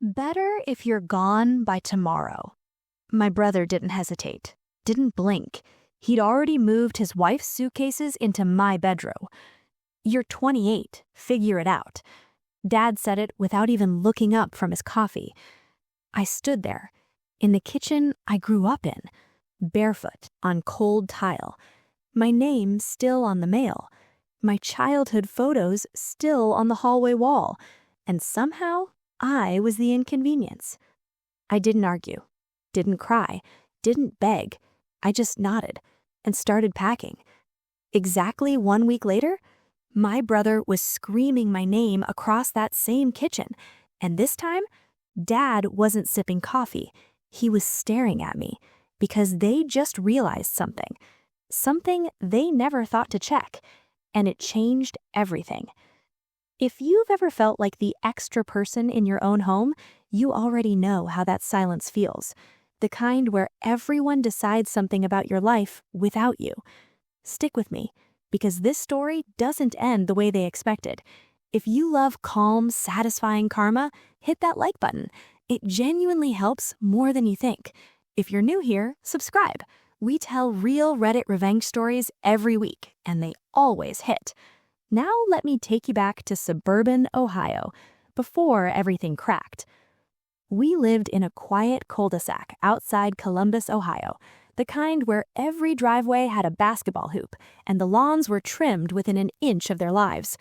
Better if you're gone by tomorrow. My brother didn't hesitate, didn't blink. He'd already moved his wife's suitcases into my bedroom. You're 28, figure it out. Dad said it without even looking up from his coffee. I stood there, in the kitchen I grew up in, barefoot on cold tile. My name still on the mail. My childhood photos still on the hallway wall. And somehow, I was the inconvenience. I didn't argue, didn't cry, didn't beg. I just nodded and started packing. Exactly 1 week later, my brother was screaming my name across that same kitchen, and this time, Dad wasn't sipping coffee. He was staring at me because they just realized something they never thought to check, and it changed everything. If you've ever felt like the extra person in your own home, you already know how that silence feels. The kind where everyone decides something about your life without you. Stick with me, because this story doesn't end the way they expected. If you love calm, satisfying karma, hit that like button. It genuinely helps more than you think. If you're new here, subscribe. We tell real Reddit revenge stories every week, and they always hit. Now let me take you back to suburban Ohio, before everything cracked. We lived in a quiet cul-de-sac outside Columbus, Ohio, the kind where every driveway had a basketball hoop and the lawns were trimmed within an inch of their lives.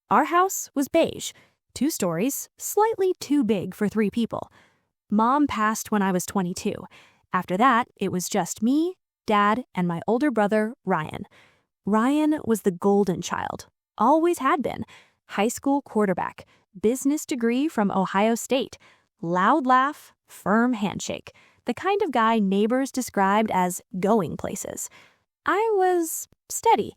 Our house was beige, 2 stories, slightly too big for 3 people. Mom passed when I was 22. After that, it was just me, Dad, and my older brother, Ryan. Ryan was the golden child. Always had been. High school quarterback, business degree from Ohio State, loud laugh, firm handshake, the kind of guy neighbors described as going places. I was steady.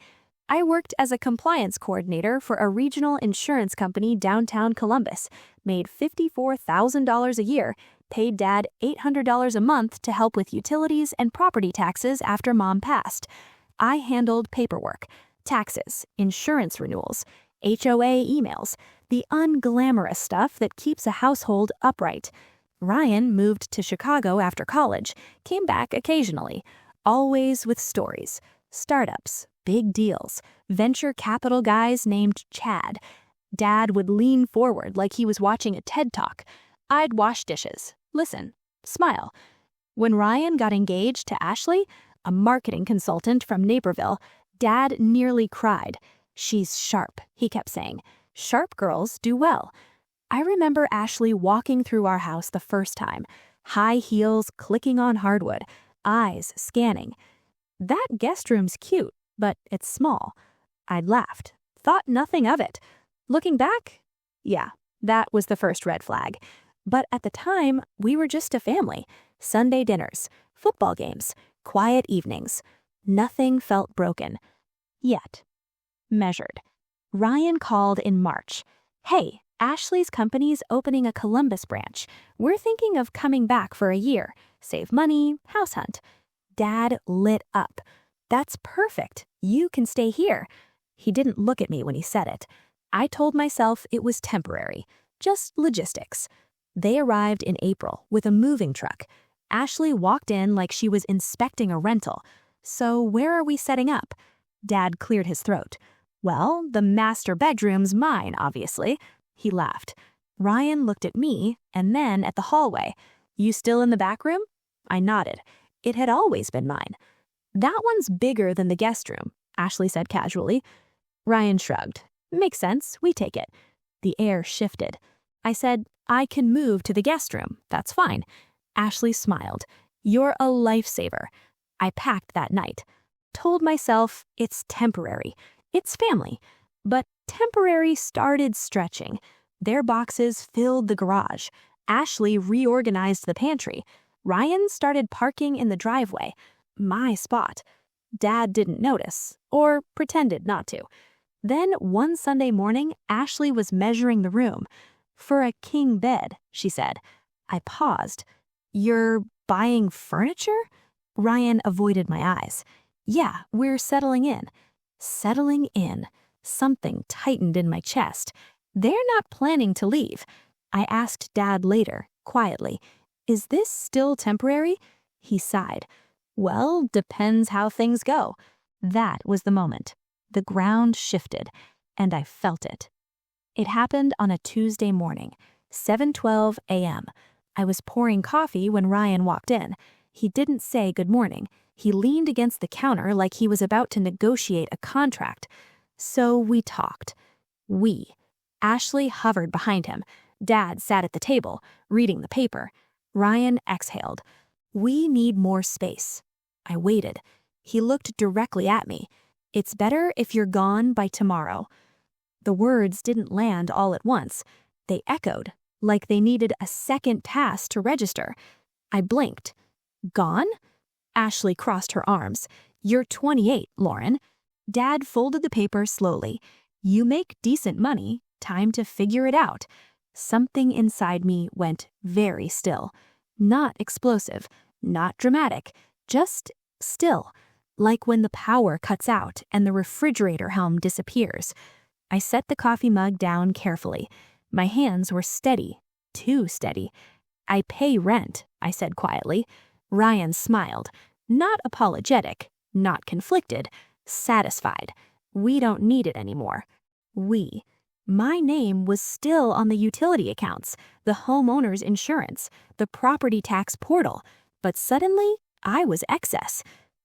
I worked as a compliance coordinator for a regional insurance company downtown Columbus, made $54,000 a year, paid Dad $800 a month to help with utilities and property taxes after Mom passed. I handled paperwork, taxes, insurance renewals, HOA emails, the unglamorous stuff that keeps a household upright. Ryan moved to Chicago after college, came back occasionally, always with stories, startups, big deals, venture capital guys named Chad. Dad would lean forward like he was watching a TED Talk. I'd wash dishes, listen, smile. When Ryan got engaged to Ashley, a marketing consultant from Naperville, Dad nearly cried. "She's sharp," he kept saying. "Sharp girls do well." I remember Ashley walking through our house the first time, high heels clicking on hardwood, eyes scanning. "That guest room's cute, but it's small." I'd laughed, thought nothing of it. Looking back, yeah, that was the first red flag. But at the time, we were just a family. Sunday dinners, football games, quiet evenings. Nothing felt broken. Yet. Measured. Ryan called in March. "Hey, Ashley's company's opening a Columbus branch. We're thinking of coming back for a year. Save money, house hunt." Dad lit up. "That's perfect. You can stay here." He didn't look at me when he said it. I told myself it was temporary, just logistics. They arrived in April with a moving truck. Ashley walked in like she was inspecting a rental. "So where are we setting up?" Dad cleared his throat. "Well, the master bedroom's mine, obviously." He laughed. Ryan looked at me and then at the hallway. "You still in the back room?" I nodded. It had always been mine. "That one's bigger than the guest room," Ashley said casually. Ryan shrugged. "Makes sense, we take it." The air shifted. I said, "I can move to the guest room, that's fine." Ashley smiled. "You're a lifesaver." I packed that night. Told myself it's temporary. It's family. But temporary started stretching. Their boxes filled the garage. Ashley reorganized the pantry. Ryan started parking in the driveway. My spot. Dad didn't notice, or pretended not to. Then one Sunday morning, Ashley was measuring the room. "For a king bed," she said. I paused. "You're buying furniture?" Ryan avoided my eyes. "Yeah, we're settling in." Settling in. Something tightened in my chest. They're not planning to leave. I asked Dad later, quietly. Is this still temporary? He sighed. Well, depends how things go. That was the moment. The ground shifted, and I felt it. It happened on a Tuesday morning, 7:12 a.m. I was pouring coffee when Ryan walked in. He didn't say good morning. He leaned against the counter like he was about to negotiate a contract. So we talked. We. Ashley hovered behind him. Dad sat at the table, reading the paper. Ryan exhaled. We need more space. I waited. He looked directly at me. It's better if you're gone by tomorrow. The words didn't land all at once. They echoed, like they needed a second pass to register. I blinked. Gone? Ashley crossed her arms. You're 28, Lauren. Dad folded the paper slowly. You make decent money. Time to figure it out. Something inside me went very still. Not explosive, not dramatic, just still. Like when the power cuts out and the refrigerator helm disappears. I set the coffee mug down carefully. My hands were steady, too steady. I pay rent, I said quietly. Ryan smiled. Not apologetic, not conflicted, satisfied. We don't need it anymore. We. My name was still on the utility accounts, the homeowner's insurance, the property tax portal, but suddenly I was excess.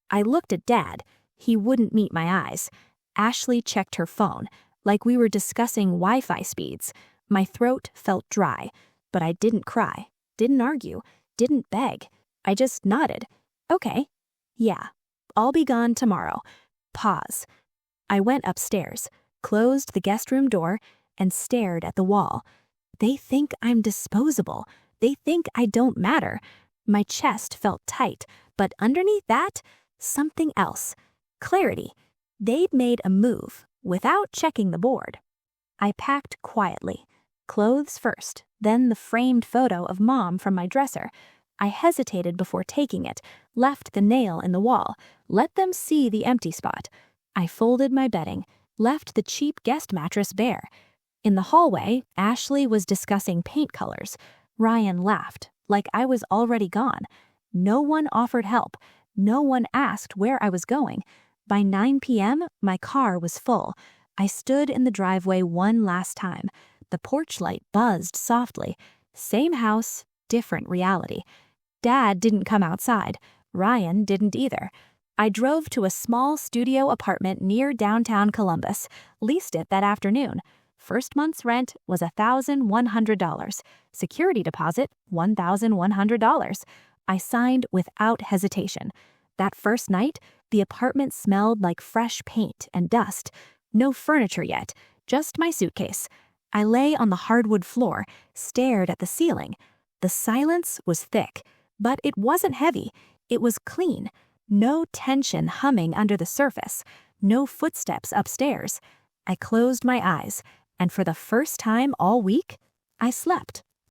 I looked at Dad. He wouldn't meet my eyes. Ashley checked her phone, like we were discussing Wi-Fi speeds. My throat felt dry, but I didn't cry, didn't argue, didn't beg. I just nodded. Okay. Yeah. I'll be gone tomorrow. Pause. I went upstairs, closed the guest room door, and stared at the wall. They think I'm disposable. They think I don't matter. My chest felt tight, but underneath that, something else. Clarity. They'd made a move without checking the board. I packed quietly. Clothes first, then the framed photo of Mom from my dresser. I hesitated before taking it, left the nail in the wall, let them see the empty spot. I folded my bedding, left the cheap guest mattress bare. In the hallway, Ashley was discussing paint colors. Ryan laughed, like I was already gone. No one offered help. No one asked where I was going. By 9 p.m., my car was full. I stood in the driveway one last time. The porch light buzzed softly. Same house, different reality. Dad didn't come outside. Ryan didn't either. I drove to a small studio apartment near downtown Columbus, leased it that afternoon. First month's rent was $1,100. Security deposit, $1,100. I signed without hesitation. That first night, the apartment smelled like fresh paint and dust. No furniture yet, just my suitcase. I lay on the hardwood floor, stared at the ceiling. The silence was thick, but it wasn't heavy. It was clean. No tension humming under the surface. No footsteps upstairs. I closed my eyes, and for the first time all week, I slept.